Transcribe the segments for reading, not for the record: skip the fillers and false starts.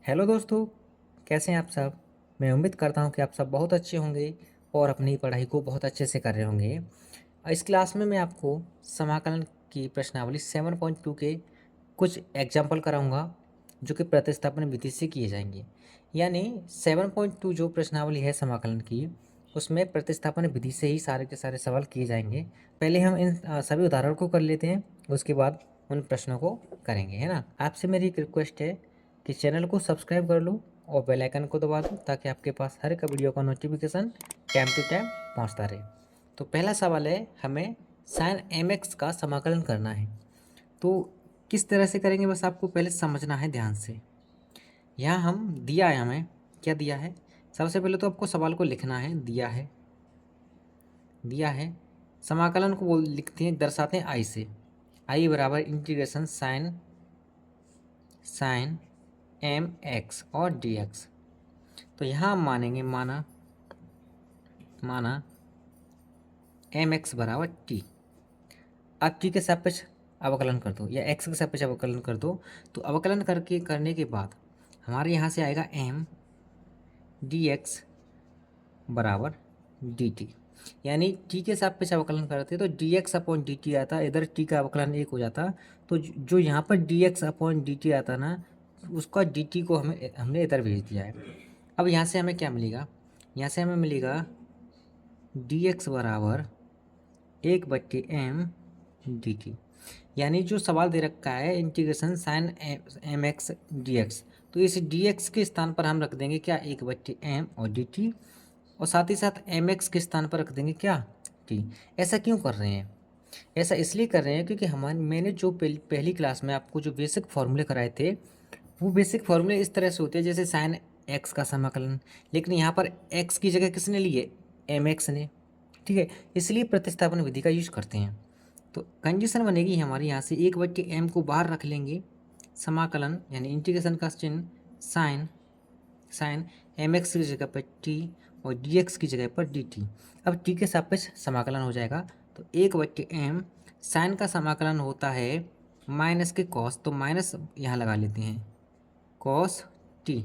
Hello दोस्तों, कैसे हैं आप सब। मैं उम्मीद करता हूं कि आप सब बहुत अच्छे होंगे और अपनी पढ़ाई को बहुत अच्छे से कर रहे होंगे। इस क्लास में मैं आपको समाकलन की प्रश्नावली 7.2 के कुछ एग्जाम्पल कराऊंगा जो कि प्रतिस्थापन विधि से किए जाएंगे। यानी 7.2 जो प्रश्नावली है समाकलन की, उसमें प्रतिस्थापन विधि से ही सारे के सारे सवाल किए जाएंगे। पहले हम इन सभी उदाहरण को कर लेते हैं, उसके बाद उन प्रश्नों को करेंगे, है ना। आपसे मेरी एक रिक्वेस्ट है कि चैनल को सब्सक्राइब कर लो और बेल आइकन को दबा दो ताकि आपके पास हर एक वीडियो का नोटिफिकेशन टाइम टू टाइम पहुंचता रहे। तो पहला सवाल है, हमें साइन एम एक्स का समाकलन करना है। तो किस तरह से करेंगे, बस आपको पहले समझना है ध्यान से। यहाँ हम दिया है, हमें क्या दिया है। सबसे पहले तो आपको सवाल को लिखना है। दिया है समाकलन को बोल लिखते हैं, दर्शाते हैं आई से। आई बराबर इंटीग्रेशन साइन एम एक्स और डी एक्स। तो यहाँ हम मानेंगे, माना एम एक्स बराबर टी। अब टी के सापेक्ष अवकलन कर दो या एक्स के सापेक्ष अवकलन कर दो। तो अवकलन करने के बाद हमारे यहाँ से आएगा एम डी एक्स बराबर डी टी। यानी टी के सापेक्ष अवकलन करते तो D x upon D T आता, इधर टी का अवकलन एक हो जाता। तो जो यहाँ पर D x upon D T आता ना, उसका डी टी को हमने इधर भेज दिया है। अब यहाँ से हमें क्या मिलेगा, यहाँ से हमें मिलेगा डी एक्स बराबर 1/m डी टी। यानी जो सवाल दे रखा है integration sine m x d x, तो इस डी एक्स के स्थान पर हम रख देंगे क्या, 1/m और डी टी। और साथ ही साथ एम एक्स के स्थान पर रख देंगे क्या, टी। ऐसा क्यों कर रहे हैं, ऐसा इसलिए कर रहे हैं क्योंकि मैंने जो पहली क्लास में आपको जो बेसिक फॉर्मूले कराए थे, वो बेसिक फॉर्मूले इस तरह से होते हैं जैसे साइन एक्स का समाकलन। लेकिन यहाँ पर एक्स की जगह किसने ली है, एम एक्स ने। ठीक है, इसलिए प्रतिस्थापन विधि का यूज करते हैं। तो कंडीशन बनेगी हमारी, यहाँ से 1/m को बाहर रख लेंगे, समाकलन यानी इंटीग्रेशन का चिन्ह साइन एम एक्स की जगह पर टी और डी एक्स की जगह पर डी टी। अब टी के सापेक्ष समाकलन हो जाएगा। तो 1/m साइन का समाकलन होता है माइनस के कॉस, तो माइनस यहाँ लगा लेते हैं, कॉस टी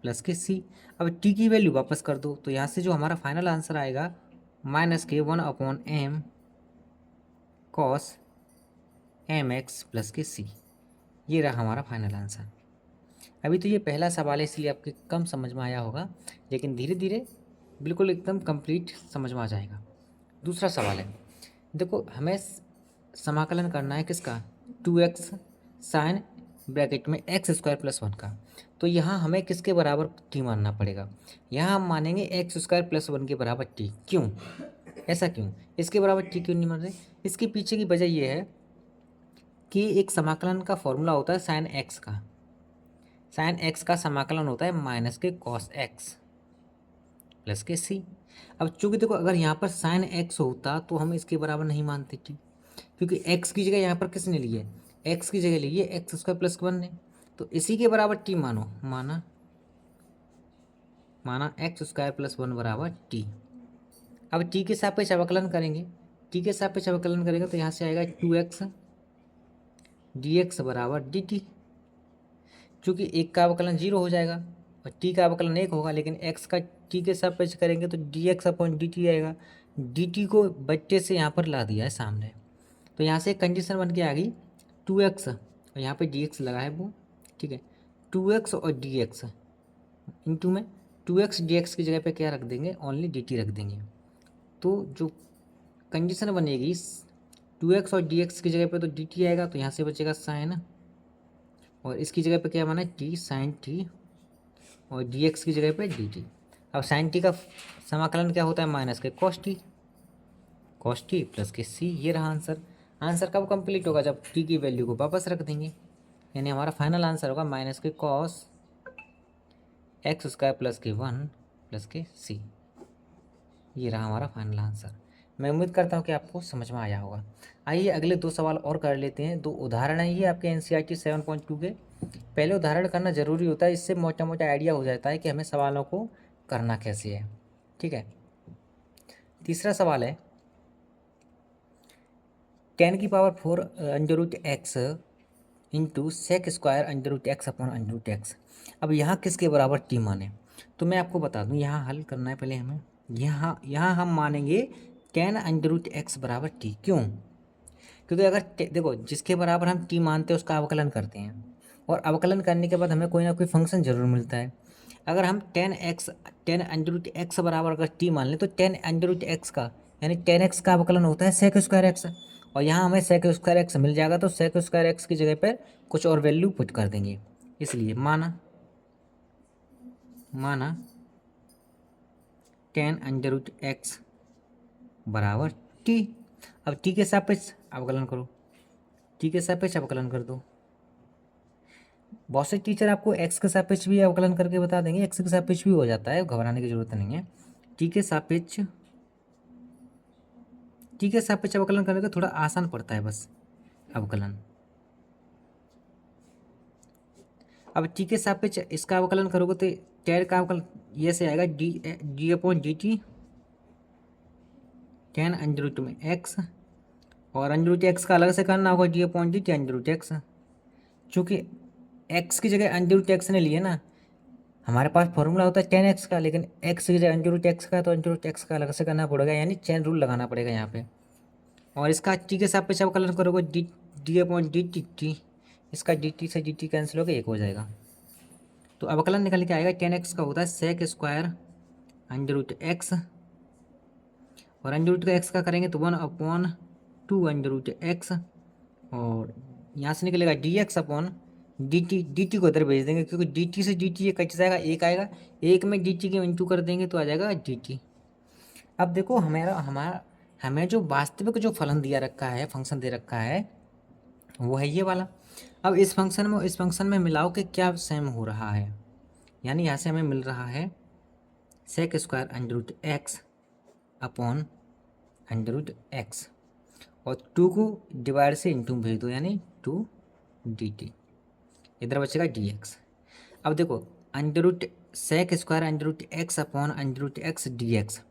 प्लस के सी। अब टी की वैल्यू वापस कर दो, तो यहाँ से जो हमारा फाइनल आंसर आएगा माइनस के 1/m cos M x plus के सी। ये रहा हमारा फाइनल आंसर। अभी तो ये पहला सवाल है इसलिए आपके कम समझ में आया होगा, लेकिन धीरे धीरे बिल्कुल एकदम कंप्लीट समझ में आ जाएगा। दूसरा सवाल है, देखो हमें समाकलन करना है किसका, 2x साइन ब्रैकेट में x² + 1 का। तो यहाँ हमें किसके बराबर t मानना पड़ेगा, यहाँ हम मानेंगे x² + 1 के बराबर t। क्यों, ऐसा क्यों, इसके बराबर t क्यों नहीं मान रहे। इसके पीछे की वजह ये है कि एक समाकलन का फॉर्मूला होता है साइन एक्स का। साइन एक्स का समाकलन होता है माइनस के कॉस एक्स प्लस के सी। अब चूंकि देखो अगर यहाँ पर साइन एक्स होता तो हम इसके बराबर नहीं मानते टी, क्योंकि एक्स की जगह यहाँ पर किसने ली है, एक्स की जगह ली है x² + 1 ने। तो इसी के बराबर टी मानो, माना x² + 1 बराबर टी। अब टी के सापेक्ष अवकलन करेंगे, टी के सापेक्ष अवकलन करेंगे तो यहाँ से आएगा 2x dx बराबर dt। चूँकि एक का अवकलन 0 हो जाएगा और टी का अवकलन 1 होगा, लेकिन x का टी के सापेक्ष करेंगे तो dx/dt आएगा। dt को बट्टे से यहाँ पर ला दिया है सामने, तो यहाँ से कंडीशन बन के आ गई 2x और यहाँ पे dx लगा है वो। ठीक है, 2x और dx इंटू में 2x dx की जगह पे क्या रख देंगे, ओनली dt रख देंगे। तो जो कंडीशन बनेगी 2x और dx की जगह पे तो dt आएगा, तो यहाँ से बचेगा साइन, और इसकी जगह पे क्या बना टी साइन टी, और dx की जगह पे dt। अब साइन टी का समाकलन क्या होता है, माइनस के कॉस टी प्लस के सी। ये रहा आंसर। आंसर कब कंप्लीट होगा, जब टी की वैल्यू को वापस रख देंगे। यानी हमारा फाइनल आंसर होगा माइनस के कॉस x² + के 1 प्लस के सी। ये रहा हमारा फाइनल आंसर। मैं उम्मीद करता हूँ कि आपको समझ में आया होगा। आइए अगले 2 सवाल और कर लेते हैं। 2 उदाहरण है ये आपके NCERT 7.2 के। पहले उदाहरण करना ज़रूरी होता है, इससे मोटा मोटा आइडिया हो जाता है कि हमें सवालों को करना कैसे है। ठीक है, तीसरा सवाल है, 10⁴ √x into sec square under root x upon under root x. अब यहाँ किसके बराबर टी माने, तो मैं आपको बता दूँ, यहाँ हल करना है पहले हमें। यहाँ यहाँ हम मानेंगे टेन अंडर रूट एक्स बराबर टी। क्यों? क्योंकि अगर देखो, जिसके बराबर हम टी मानते हैं उसका अवकलन करते हैं, और अवकलन करने के बाद हमें कोई ना कोई फंक्शन जरूर मिलता है। अगर हम टेन अंडर रूट एक्स बराबर अगर टी मान लें, तो टेन अंडर रूट एक्स का यानी टेन एक्स का अवकलन होता है सेक स्क्वायर एक्स, और यहाँ हमें सेक स्क्वायर एक्स मिल जाएगा, तो सेक स्क्वायर एक्स की जगह पर कुछ और वैल्यू पुट कर देंगे। इसलिए माना टेन अंडर रूट एक्स बराबर टी। अब टी के सापेक्ष अवकलन करो, टी के सापेक्ष अवकलन कर दो। बहुत से टीचर आपको एक्स के सापेक्ष भी अवकलन करके बता देंगे, एक्स के सापेक्ष भी हो जाता है, घबराने की जरूरत नहीं है। टी के सापेक्ष अवकलन करने का थोड़ा आसान पड़ता है बस अवकलन। अब टी के सापेक्ष इसका अवकलन करोगे तो टेन का अवकलन ये से आएगा d upon D t, ten under root में एक्स, और अंडर रूट एक्स का अलग से करना होगा d upon D t under root x. चूँकि एक्स की जगह अंडर रूट एक्स ने लिए ना, हमारे पास फॉर्मूला होता है टेन एक्स का, लेकिन एक्स की जगह अंडर रूट एक्स का, तो अंडर रूट एक्स का अलग से करना पड़ेगा, यानी चेन रूल लगाना पड़ेगा यहाँ पे। और इसका टी के सापेक्ष अवकलन करोगे D upon D T T, इसका डी टी से डी टी कैंसिल होकर एक हो जाएगा। तो अवकलन निकल के आएगा टेन एक्स का होता है sec square under root x, और अंडर रूट का एक्स का करेंगे तो 1/2 अंडर रूट एक्स, और यहाँ से निकलेगा D x upon D T को इधर भेज देंगे, क्योंकि डी टी से डी टी ये कट जाएगा, एक आएगा, एक में डी टी के इंटू कर देंगे तो आ जाएगा डी टी। अब देखो हमें जो वास्तविक जो फलन दिया रखा है, फंक्शन दे रखा है, वो है ये वाला। अब इस फंक्शन में मिलाओ कि क्या सेम हो रहा है, यानी यहाँ से हमें मिल रहा है sec square under root x upon under root x, और 2 को डिवाइड से इंटू भेज दो, यानी 2 डी टी, इधर बचेगा डी एक्स। अब देखो under root sec square under root x upon under root x d x,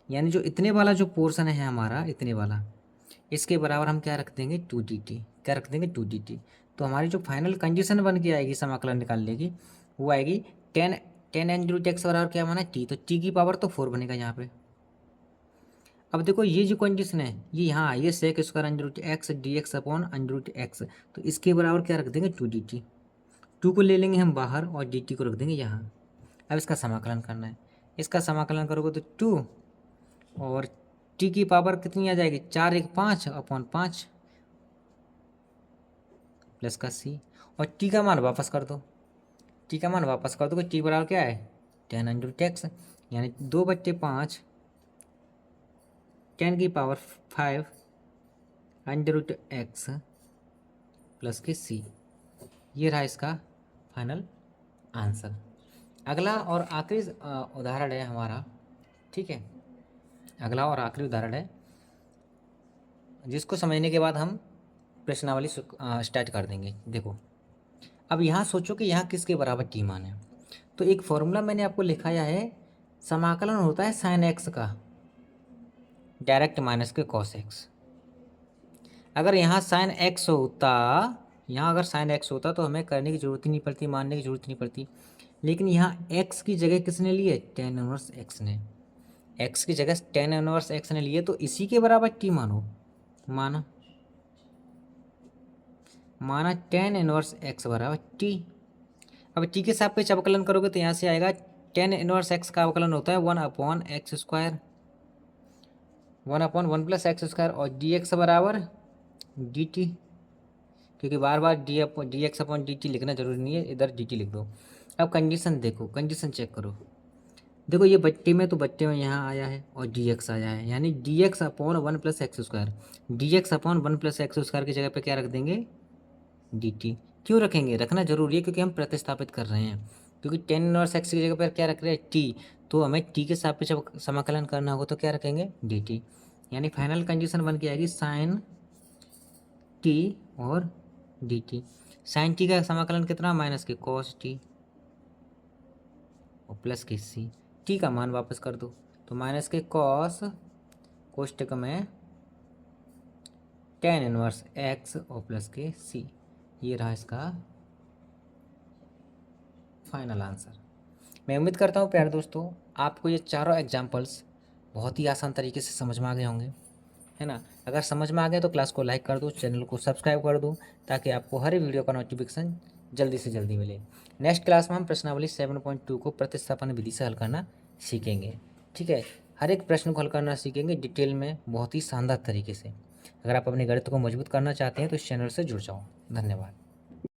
यानी जो इतने वाला जो पोर्शन है हमारा, इतने वाला, इसके बराबर हम क्या रख देंगे 2 डी टी, क्या रख देंगे 2 डी टी। तो हमारी जो फाइनल कंडीशन बन के आएगी समाकलन निकालने की, वो आएगी टेन अंडर रूट एक्स बराबर क्या माना टी, तो टी की पावर तो 4 बनेगा यहाँ पे। अब देखो ये जो कंडीशन है ये यहाँ आई है sec square under root x d x upon under root x, तो इसके बराबर क्या रख देंगे 2 डी टी, 2 को ले लेंगे हम बाहर और डी टी को रख देंगे यहाँ। अब इसका समाकलन करना है, इसका समाकलन करोगे तो 2, और टी की पावर कितनी आ जाएगी 4 1 5 अपॉन 5 प्लस का सी, और टी का मान वापस कर दो, टी का मान वापस कर दो कि टी बराबर क्या है टेन अंडर रूट एक्स, यानी 2/5 10 की power 5 under root x plus के सी। ये रहा इसका फाइनल आंसर। अगला और आखिरी उदाहरण है हमारा, ठीक है, अगला और आखिरी उदाहरण है जिसको समझने के बाद हम प्रश्नावली स्टार्ट कर देंगे। देखो अब यहाँ सोचो कि यहाँ किसके बराबर टी मान है, तो एक फॉर्मूला मैंने आपको लिखाया है, समाकलन होता है साइन एक्स का डायरेक्ट माइनस के कॉस एक्स। अगर यहाँ साइन एक्स होता, यहाँ अगर साइन एक्स होता तो हमें करने की ज़रूरत ही नहीं पड़ती, मानने की ज़रूरत नहीं पड़ती, लेकिन यहाँ एक्स की जगह किसने लिए टेन इनवर्स एक्स ने, एक्स की जगह टेन इनवर्स एक्स ने लिए, तो इसी के बराबर टी मानो, माना टेन इनवर्स एक्स बराबर टी। अब टी के सापेक्ष अवकलन करोगे तो यहाँ से आएगा टेन इनवर्स एक्स का अवकलन होता है 1/x square, 1/1 plus x square, और डी एक्स बराबर डी टी, क्योंकि बार बार D x upon D T लिखना जरूरी नहीं है, इधर डी टी लिख दो। अब कंडीशन देखो, कंडीशन चेक करो, देखो ये बट्टे में, तो बट्टे में यहाँ आया है और डी एक्स आया है, यानी D x upon 1 plus x square, D x upon 1 plus x square की जगह पे क्या रख देंगे डी टी। क्यों रखेंगे, रखना जरूरी है क्योंकि हम प्रतिस्थापित कर रहे हैं, क्योंकि टेन इनवर्स एक्स की जगह पर क्या रख रहे हैं टी, तो हमें टी के सापेक्ष समाकलन करना होगा तो क्या रखेंगे डी टी, यानी फाइनल कंडीशन बन के आएगी साइन टी और डी टी। साइन टी का समाकलन कितना माइनस के कॉस टी और प्लस के सी, टी का मान वापस कर दो, तो माइनस के कॉस कोष्टक में टेन इनवर्स एक्स और प्लस के सी, ये रहा इसका फाइनल आंसर। मैं उम्मीद करता हूँ प्यारे दोस्तों आपको ये चारों एग्जाम्पल्स बहुत ही आसान तरीके से समझ में आ गए होंगे, है ना। अगर समझ में आ गए तो क्लास को लाइक कर दो, चैनल को सब्सक्राइब कर दो, ताकि आपको हर वीडियो का नोटिफिकेशन जल्दी से जल्दी मिले। नेक्स्ट क्लास में हम प्रश्नावली 7.2 को प्रतिस्थापन विधि से हल करना सीखेंगे। ठीक है, हर एक प्रश्न को हल करना सीखेंगे डिटेल में, बहुत ही शानदार तरीके से। अगर आप अपने गणित को मजबूत करना चाहते हैं तो इस चैनल से जुड़ जाओ। धन्यवाद।